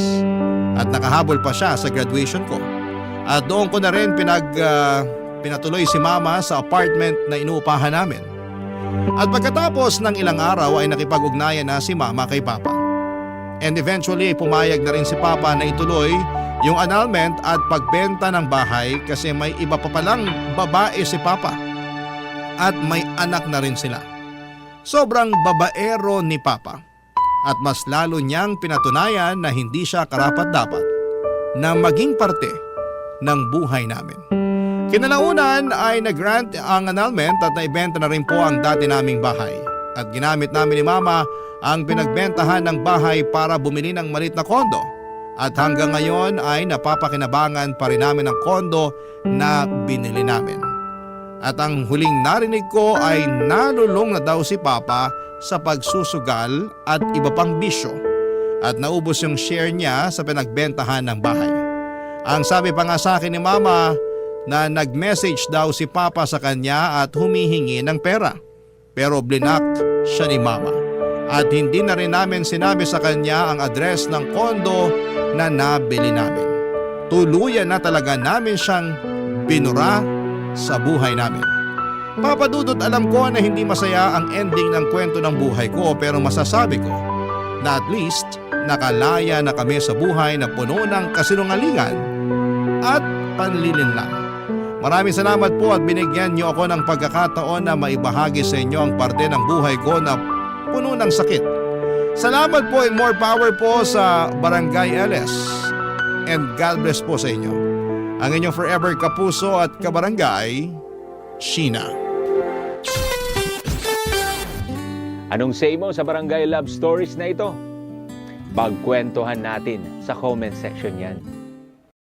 At nakahabol pa siya sa graduation ko. At doon ko na rin pinatuloy si Mama sa apartment na inuupahan namin. At pagkatapos ng ilang araw ay nakipag-ugnayan na si Mama kay Papa. And eventually pumayag na rin si Papa na ituloy yung annulment at pagbenta ng bahay kasi may iba pa palang babae si Papa. At may anak na rin sila. Sobrang babaero ni Papa at mas lalo niyang pinatunayan na hindi siya karapat-dapat na maging parte ng buhay namin. Kinalaunan ay nag-grant ang annulment at naibenta na rin po ang dati naming bahay at ginamit namin ni Mama ang pinagbentahan ng bahay para bumili ng maliit na kondo at hanggang ngayon ay napapakinabangan pa rin namin ang kondo na binili namin. At ang huling narinig ko ay nalulong na daw si Papa sa pagsusugal at iba pang bisyo at naubos yung share niya sa pinagbentahan ng bahay. Ang sabi pa nga sa akin ni Mama na nag-message daw si Papa sa kanya at humihingi ng pera. Pero blinak siya ni Mama at hindi na rin namin sinabi sa kanya ang address ng kondo na nabili namin. Tuluyan na talaga namin siyang binura sa buhay namin. Papa Dudut, alam ko na hindi masaya ang ending ng kwento ng buhay ko pero masasabi ko na at least nakalaya na kami sa buhay na puno ng kasinungalingan at panlilinlang. Maraming salamat po at binigyan niyo ako ng pagkakataon na maibahagi sa inyo ang parte ng buhay ko na puno ng sakit. Salamat po and more power po sa Barangay LS and God bless po sa inyo. Ang inyong forever kapuso at kabarangay, Sheena. Anong say mo sa Barangay Love Stories na ito? Pagkwentuhan natin sa comment section yan.